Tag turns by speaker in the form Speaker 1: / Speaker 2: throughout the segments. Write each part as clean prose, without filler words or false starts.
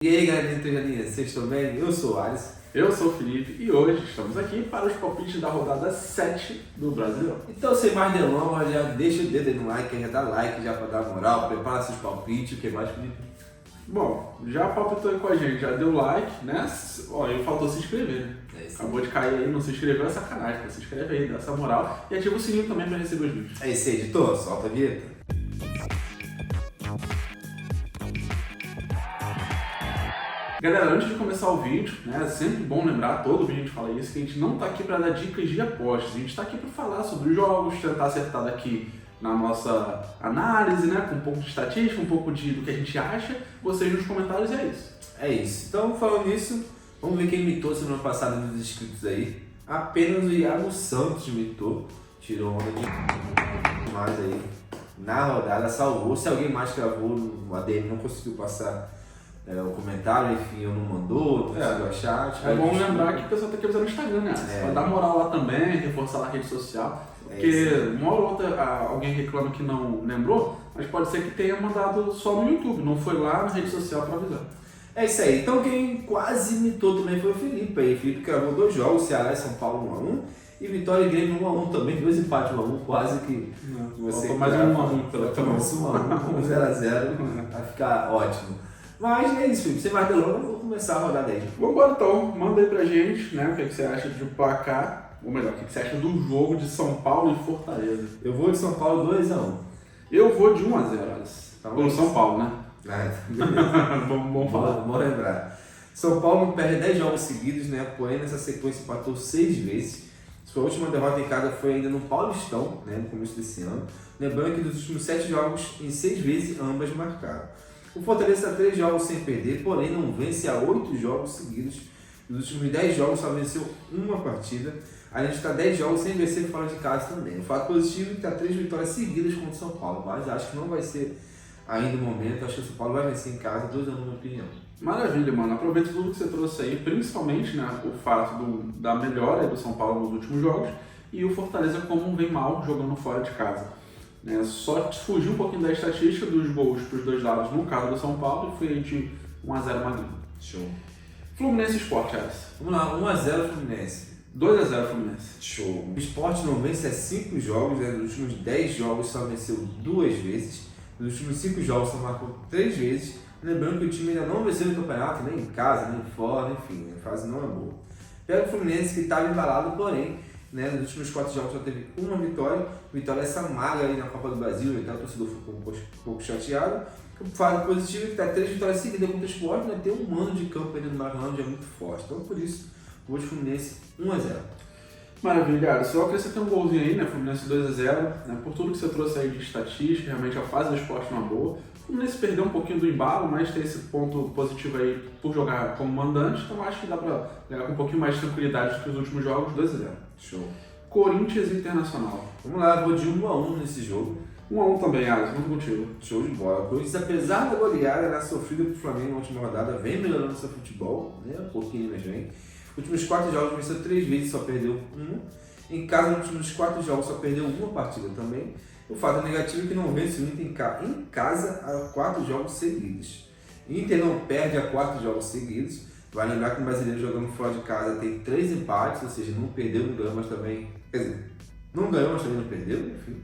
Speaker 1: E aí, galera do Trejaninha, vocês estão bem? Eu sou o Alisson.
Speaker 2: Eu sou o Felipe e hoje estamos aqui para os palpites da rodada 7 do Brasileirão.
Speaker 1: Então, sem mais delongas, já deixa o dedo aí no like, já dá like já pra dar moral, prepara seus palpites, o que mais, Felipe?
Speaker 2: Bom, já palpitou aí com a gente, já deu like, né? Ó, e faltou se inscrever, né? Acabou de cair aí, não se inscreveu, é sacanagem, cara. Se inscreve aí, dá essa moral e ativa o sininho também para receber os vídeos.
Speaker 1: É isso aí, editor, solta a vinheta.
Speaker 2: Galera, antes de começar o vídeo, né, é sempre bom lembrar, todo vídeo a gente fala isso, que a gente não está aqui para dar dicas de apostas, a gente está aqui para falar sobre os jogos, tentar acertar daqui na nossa análise, né, com um pouco de estatística, um pouco do que a gente acha, vocês nos comentários, e é isso.
Speaker 1: É isso. Então, falando nisso, vamos ver quem mitou semana passada nos inscritos aí. Apenas o Iago Santos mitou, tirou onda de mais aí na rodada, salvou. Se alguém mais gravou no ADM não conseguiu passar o comentário, enfim, eu não mandou, não conseguiu achar.
Speaker 2: É bom lembrar que o pessoal tem que avisar no Instagram, né? Vai dar moral lá também, reforçar lá a rede social. Porque uma hora ou outra alguém reclama que não lembrou, mas pode ser que tenha mandado só no YouTube, não foi lá na rede social para avisar.
Speaker 1: É isso aí. Então quem quase imitou também foi o Felipe aí. O Felipe gravou 2 jogos, Ceará e São Paulo 1x1 e Vitória e Grêmio 1x1 também, 2 empates 1x1, quase que você
Speaker 2: faltou mais um 1x1 pela
Speaker 1: mais 1x1 com 0x0, vai ficar ótimo. Mas é isso, Felipe, sem mais delongas, vou começar a rodada aí.
Speaker 2: Vambora então, manda aí pra gente, né, o que você acha de placar, ou melhor, o que você acha do jogo de São Paulo e Fortaleza.
Speaker 1: Eu vou de São Paulo 2x1.
Speaker 2: Eu vou de 1x0, Alisson.
Speaker 1: Tá
Speaker 2: Pelo São Paulo, né?
Speaker 1: Beleza.
Speaker 2: Vamos falar.
Speaker 1: Vamos lembrar. São Paulo não perde 10 jogos seguidos, né? Porém, nessa sequência empatou 6 vezes. Sua última derrota em casa foi ainda no Paulistão, né? No começo desse ano. Lembrando que dos últimos 7 jogos, em 6 vezes, ambas marcaram. O Fortaleza está 3 jogos sem perder, porém não vence há 8 jogos seguidos. Nos últimos 10 jogos só venceu uma partida. A gente está 10 jogos sem vencer fora de casa também. O fato positivo é que está 3 vitórias seguidas contra o São Paulo, mas acho que não vai ser ainda o momento. Acho que o São Paulo vai vencer em casa, 2x1 na minha opinião.
Speaker 2: Maravilha, mano. Aproveita tudo que você trouxe aí, principalmente, né, o fato da melhora do São Paulo nos últimos jogos e o Fortaleza como vem mal jogando fora de casa. Só fugir um pouquinho da estatística dos gols para os dois lados no caso do São Paulo e foi de 1x0 Magrinho.
Speaker 1: Show.
Speaker 2: Fluminense Sport, Alisson.
Speaker 1: Vamos lá, 1x0 Fluminense.
Speaker 2: 2x0 Fluminense.
Speaker 1: Show. O Sport não vence há 5 jogos, né? Nos últimos 10 jogos só venceu 2 vezes. Nos últimos 5 jogos só marcou 3 vezes. Lembrando que o time ainda não venceu no campeonato, nem em casa, nem fora, enfim, a fase não é boa. Pega o Fluminense que estava embalado, porém, né, nos últimos 4 jogos só teve uma vitória. Vitória essa magra aí na Copa do Brasil, então o torcedor ficou um pouco chateado. O fato positivo é que está 3 vitórias seguidas contra o Sport, né? Tem um mano de campo ali no Maracanã já é muito forte. Então por isso, vou de Fluminense 1x0.
Speaker 2: Maravilha, só acrescentar um golzinho aí, né? Fluminense 2x0, né? Por tudo que você trouxe aí de estatística, realmente a fase do Sport não é boa. O Fluminense perdeu um pouquinho do embalo, mas tem esse ponto positivo aí por jogar como mandante, então acho que dá pra jogar com um pouquinho mais de tranquilidade do que os últimos jogos, 2x0.
Speaker 1: Show.
Speaker 2: Corinthians Internacional.
Speaker 1: Vamos lá, vou de 1x1 nesse jogo.
Speaker 2: 1x1 também, Alisson, muito contigo.
Speaker 1: Show de bola. O Corinthians, apesar da goleada sofrida pro Flamengo na última rodada, vem melhorando seu futebol, né? Um pouquinho, mas vem. Os últimos 4 jogos venceu 3 vezes, só perdeu 1. Em casa, nos últimos 4 jogos, só perdeu uma partida também. O fato negativo é que não vence o Inter em casa há 4 jogos seguidos. Inter não perde há 4 jogos seguidos. Vai lembrar que o brasileiro jogando fora de casa tem 3 empates, ou seja, não perdeu, não ganhou, mas também... Quer dizer, não ganhou, mas também não perdeu, enfim.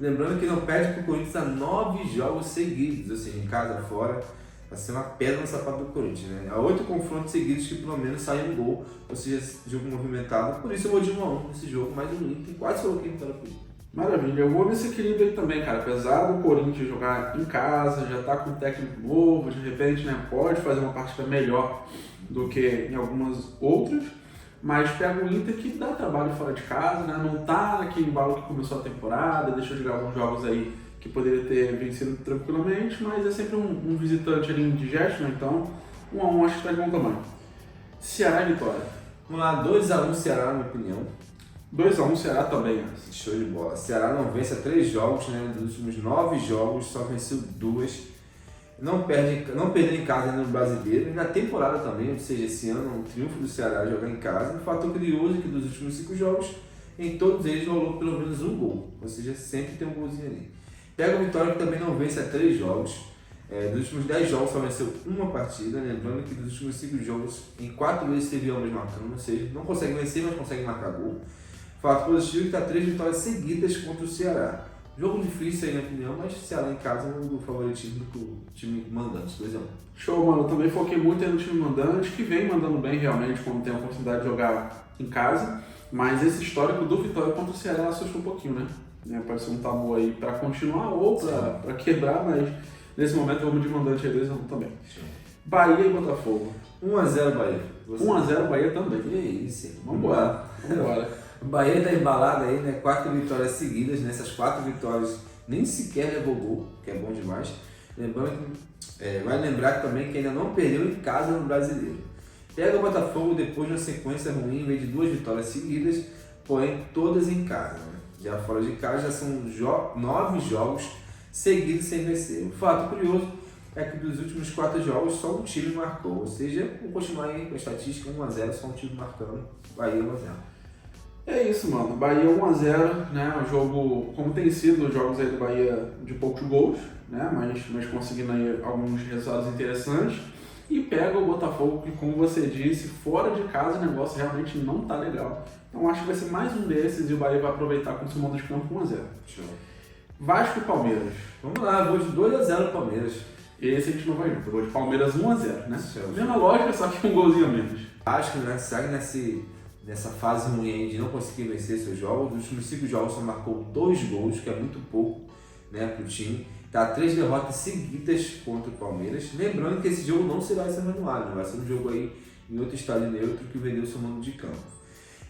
Speaker 1: Lembrando que não perde para o Corinthians há 9 jogos seguidos, ou seja, em casa, fora. Vai ser uma pedra no sapato do Corinthians, né? Há 8 confrontos seguidos que pelo menos saem um gol, ou seja, jogo movimentado. Por isso eu vou de 1x1 nesse jogo, mas o Inter quase coloquei em vitória.
Speaker 2: Maravilha, eu vou nesse equilíbrio aí também, cara. Apesar do Corinthians jogar em casa, já tá com um técnico novo, de repente, né, pode fazer uma partida melhor do que em algumas outras, mas pega o Inter que dá trabalho fora de casa, né? Não tá naquele embalo que começou a temporada, deixou de jogar alguns jogos aí que poderia ter vencido tranquilamente, mas é sempre um visitante ali indigesto, né? Então 1x1 acho que tá de bom tamanho. Ceará e Vitória.
Speaker 1: Vamos lá, 2x1 Ceará, na minha opinião.
Speaker 2: 2x1 Ceará também.
Speaker 1: Show de bola. Ceará não vence há 3 jogos, né? Dos últimos 9 jogos, só venceu 2. Não perdeu em casa no Brasileiro e na temporada também, ou seja, esse ano é um triunfo do Ceará jogar em casa. Um fato curioso é que dos últimos 5 jogos, em todos eles rolou pelo menos um gol, ou seja, sempre tem um golzinho ali. Pega o Vitória que também não vence há 3 jogos. Dos últimos 10 jogos só venceu uma partida, lembrando que dos últimos 5 jogos, em 4 vezes teve ambas marcando, ou seja, não consegue vencer, mas consegue marcar gol. Fato positivo é que está 3 vitórias seguidas contra o Ceará. Jogo difícil aí, na minha opinião, mas Ceará em casa é o favoritismo do time mandante, 2-1.
Speaker 2: Show, mano. Eu também foquei muito aí no time mandante, que vem mandando bem realmente quando tem a oportunidade de jogar em casa. Mas esse histórico do Vitória contra o Ceará assusta um pouquinho, né? Pode ser um tabu aí para continuar ou para quebrar, mas nesse momento vamos de mandante aí 2-1 também.
Speaker 1: Sim.
Speaker 2: Bahia e Botafogo.
Speaker 1: 1-0 Bahia.
Speaker 2: 1-0 Bahia também.
Speaker 1: Que isso, hein?
Speaker 2: Vambora.
Speaker 1: O Bahia está embalado aí, né? 4 vitórias seguidas. Nessas 4 vitórias nem sequer levou gol, que é bom demais. Lembrando que, vai lembrar também que ainda não perdeu em casa no Brasileiro. Pega o Botafogo depois de uma sequência ruim, em vez de 2 vitórias seguidas, porém todas em casa. Né? Já fora de casa já são 9 jogos seguidos sem vencer. O fato curioso é que dos últimos 4 jogos só um time marcou, ou seja, vamos continuar aí com a estatística 1-0, só um time marcando, Bahia 1-0.
Speaker 2: É isso, mano. Bahia 1-0, né? O jogo, como tem sido os jogos aí do Bahia de poucos gols, né? Mas conseguindo aí alguns resultados interessantes. E pega o Botafogo, que como você disse, fora de casa o negócio realmente não tá legal. Então acho que vai ser mais um desses e o Bahia vai aproveitar com o seu mando de campo 1-0.
Speaker 1: Show.
Speaker 2: Vasco e Palmeiras.
Speaker 1: Vamos lá, vou de 2-0 Palmeiras.
Speaker 2: Esse a gente não vai junto. Eu vou de Palmeiras 1-0, né?
Speaker 1: Show.
Speaker 2: Mesma lógica, só que um golzinho a menos.
Speaker 1: Acho que, né, segue nessa fase ruim aí de não conseguir vencer seus jogos. Nos últimos 5 jogos só marcou 2 gols, que é muito pouco, né, pro time. Tá 3 derrotas seguidas contra o Palmeiras. Lembrando que esse jogo não será em São Januário, vai ser um jogo aí em outro estádio neutro que vendeu seu mando de campo.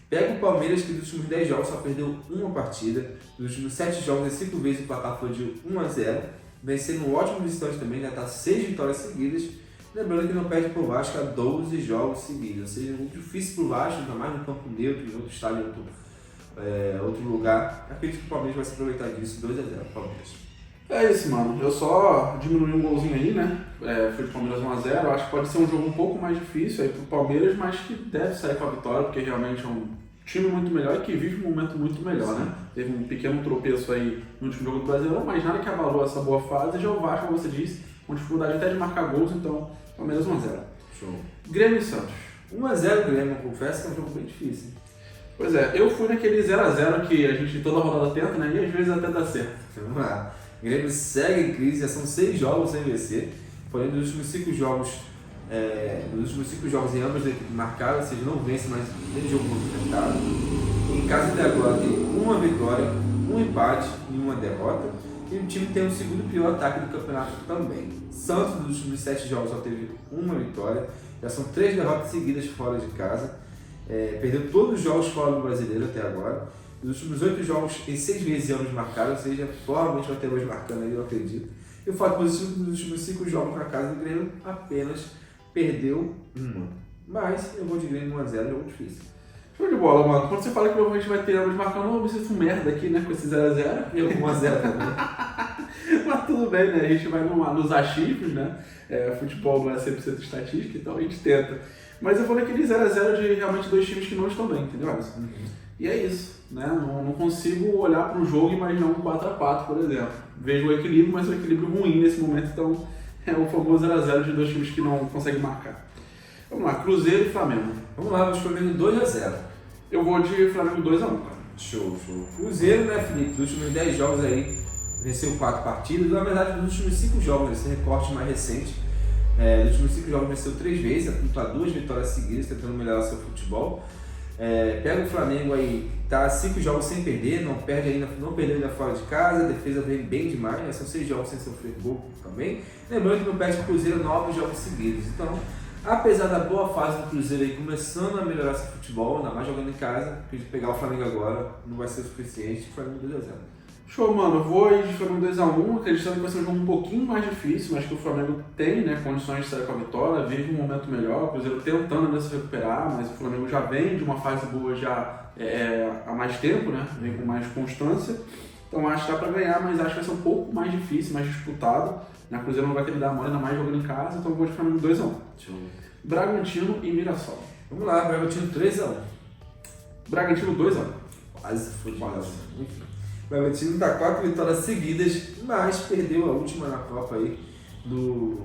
Speaker 1: Pega o Palmeiras, que dos últimos 10 jogos só perdeu uma partida. Dos últimos 7 jogos, 5 vezes o placar foi de 1-0. Vencendo um ótimo visitante também, já tá 6 vitórias seguidas. Lembrando que não perde pro Vasco há 12 jogos seguidos. Ou seja, é muito difícil pro Vasco, ainda mais no campo neutro, em outro estádio, outro lugar. Acredito que o Palmeiras vai se aproveitar disso. 2-0 Palmeiras.
Speaker 2: É isso, mano. Eu só diminui um golzinho aí, né? Foi de Palmeiras 1-0. Acho que pode ser um jogo um pouco mais difícil aí pro Palmeiras, mas que deve sair com a vitória, porque realmente é um time muito melhor e que vive um momento muito melhor, né? Teve um pequeno tropeço aí no último jogo do Brasileirão, mas nada que abalou essa boa fase. Já o Vasco, como você disse, com dificuldade até de marcar gols, então Palmeiras 1-0.
Speaker 1: Show.
Speaker 2: Grêmio e Santos. 1-0
Speaker 1: Grêmio, confesso que é um jogo bem difícil.
Speaker 2: Pois é, eu fui naquele 0-0 que a gente toda rodada tenta, né? E às vezes até dá certo.
Speaker 1: Vamos lá. O Grêmio segue em crise, já são 6 jogos sem vencer. Porém, dos últimos 5 jogos em ambas as equipes marcaram, ou seja, não vence mais nem jogo movimentado. Em casa até agora tem uma vitória, um empate e uma derrota. E o time tem o segundo pior ataque do campeonato também. Santos, nos últimos 7 jogos, só teve uma vitória. Já são 3 derrotas seguidas fora de casa. Perdeu todos os jogos fora do Brasileiro até agora. Nos últimos 8 jogos, em 6 vezes ambos marcaram, ou seja, provavelmente vai ter hoje marcando aí, eu acredito. E o fato positivo é que nos últimos 5 jogos na casa do Grêmio, apenas perdeu uma. Mas eu vou de Grêmio 1-0, é muito difícil.
Speaker 2: Show de bola, mano. Quando você fala que provavelmente vai ter ambos marcando, eu me sinto merda aqui, né, com esse 0-0.
Speaker 1: Eu com 1-0 também.
Speaker 2: Mas tudo bem, né? A gente vai nos achismos, né? Futebol não é 100% estatística, então a gente tenta. Mas eu vou naquele 0-0 de realmente 2 times que não estão bem, entendeu?
Speaker 1: Uhum.
Speaker 2: E é isso, né? Não consigo olhar para o jogo e imaginar um 4-4, por exemplo. Vejo o equilíbrio, mas o equilíbrio ruim nesse momento, então é o famoso 0-0 de 2 times que não conseguem marcar. Vamos lá, Cruzeiro e Flamengo.
Speaker 1: Vamos lá, vamos Flamengo 2-0.
Speaker 2: Eu vou de Flamengo 2-1, cara.
Speaker 1: Show. Cruzeiro, né, Felipe? Dos últimos 10 jogos aí, venceu 4 partidas. Na verdade, dos últimos 5 jogos, esse recorte mais recente. Dos últimos 5 jogos venceu 3 vezes, apontou 2 vitórias seguidas, tentando melhorar seu futebol. Pega o Flamengo aí, tá 5 jogos sem perder, não perdeu ainda fora de casa, a defesa vem bem demais, né? São 6 jogos sem sofrer gol também. Lembrando que não perde o Cruzeiro 9 jogos seguidos. Então, apesar da boa fase do Cruzeiro aí começando a melhorar seu futebol, ainda mais jogando em casa, porque pegar o Flamengo agora não vai ser o suficiente, o Flamengo 2-0.
Speaker 2: Show, mano. Eu vou de Flamengo 2-1, acreditando que vai ser um jogo um pouquinho mais difícil, mas que o Flamengo tem, né, condições de sair com a vitória, vive um momento melhor, o Cruzeiro tentando ainda se recuperar, mas o Flamengo já vem de uma fase boa já há mais tempo, né, vem com mais constância, então acho que dá pra ganhar, mas acho que vai ser um pouco mais difícil, mais disputado, né, o Cruzeiro não vai ter que dar mole, ainda mais jogando em casa, então eu vou de Flamengo 2-1. Bragantino e Mirassol.
Speaker 1: Vamos lá, Bragantino 3-1.
Speaker 2: Bragantino 2-1.
Speaker 1: Quase foi de casa. Enfim. O Bragantino está 4 vitórias seguidas, mas perdeu a última na Copa aí do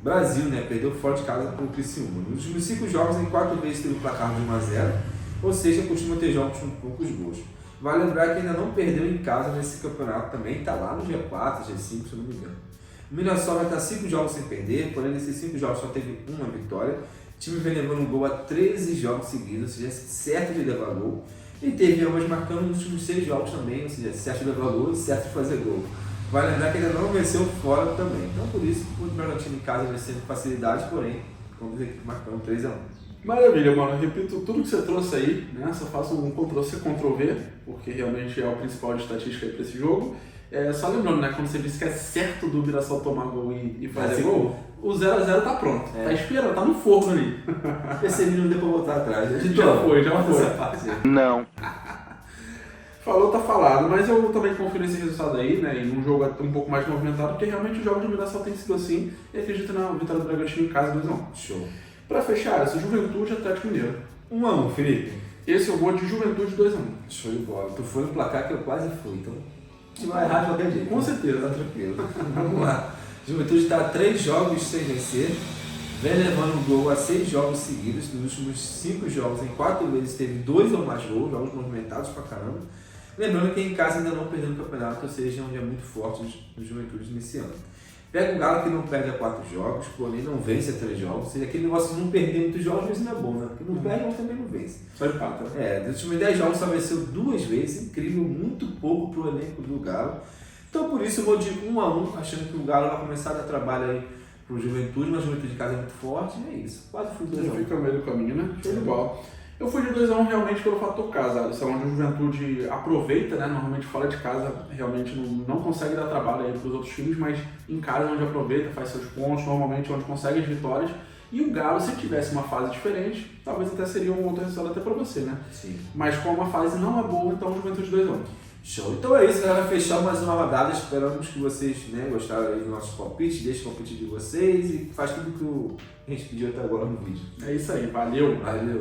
Speaker 1: Brasil, né? Perdeu fora de casa para o Criciúma. Nos últimos 5 jogos, em 4 vezes teve o placar de 1-0, ou seja, costuma ter jogos com poucos gols. Vale lembrar que ainda não perdeu em casa nesse campeonato também, está lá no G4, G5, se eu não me engano. O Mirassol vai estar 5 jogos sem perder, porém nesses 5 jogos só teve uma vitória. O time vem levando gol a 13 jogos seguidos, ou seja, certo de levar gol. E teve ambas marcando nos últimos 6 jogos também, ou seja, certo de levar gol e certo de fazer gol. Vale lembrar que ainda não venceu fora também. Então por isso o Bragantino em casa vencendo com facilidade, porém, como dizer, marcando 3-1.
Speaker 2: Maravilha, mano. Eu repito tudo que você trouxe aí, né? Só faço um Ctrl-C, Ctrl-V, porque realmente é o principal de estatística aí pra esse jogo. Só lembrando, né? Quando você disse que é certo do Mirassol tomar gol e fazer gol, o 0x0 tá pronto. Tá esperando, tá no forno ali.
Speaker 1: Esse vídeo não deu pra voltar atrás. A gente
Speaker 2: Já foi.
Speaker 3: Não.
Speaker 2: Falou, tá falado, mas eu também confio nesse resultado aí, né? Em um jogo um pouco mais movimentado, porque realmente o jogo de Mirassol tem sido assim, e acredito na vitória do Bragantino em casa 2-1.
Speaker 1: Show.
Speaker 2: Pra fechar, essa Juventude Atlético Mineiro.
Speaker 1: 1-1, Felipe.
Speaker 2: Esse eu vou de Juventude 2-1.
Speaker 1: Show de bola. Tu foi no placar que eu quase fui, então a gente vai errar de qualquer jeito.
Speaker 2: Com certeza.
Speaker 1: Tá tranquilo. Vamos lá. Juventude está 3 jogos sem vencer, vem levando gol a 6 jogos seguidos. Nos últimos 5 jogos, em 4 vezes teve 2 ou mais gols, jogos movimentados pra caramba. Lembrando que em casa ainda não perdeu no campeonato, ou seja, é um dia muito forte do Juventude nesse ano. Pega um Galo que não perde a 4 jogos, porém não vence a 3 jogos. Ou seja, aquele negócio de não perder muitos jogos, mas não é bom, né? Porque não perde, mas também não vence.
Speaker 2: Só empata.
Speaker 1: Dos últimos 10 jogos só venceu 2 vezes, incrível, muito pouco pro elenco do Galo. Então por isso eu vou de 1-1, achando que o Galo vai começar a dar trabalho aí pro Juventude, mas a Juventude de casa é muito forte, e é isso. Quase fui 2-1.
Speaker 2: Fica no meio do caminho, né? Show de bola. Eu fui de 2-1 realmente pelo fator casa, isso é onde a Juventude aproveita, né? Normalmente fora de casa realmente não consegue dar trabalho aí para os outros times, mas em casa é onde aproveita, faz seus pontos, normalmente onde consegue as vitórias. E o Galo, se tivesse uma fase diferente, talvez até seria um outro resultado até para você, né?
Speaker 1: Sim.
Speaker 2: Mas como a fase não é boa, então Juventude 2-1.
Speaker 1: Show. Então é isso, galera. Fechar mais uma rodada. Esperamos que vocês, né, gostaram aí do nosso palpite. Deixe o palpite de vocês e faz tudo que a gente pediu até agora no vídeo.
Speaker 2: É isso aí, valeu!
Speaker 1: Valeu!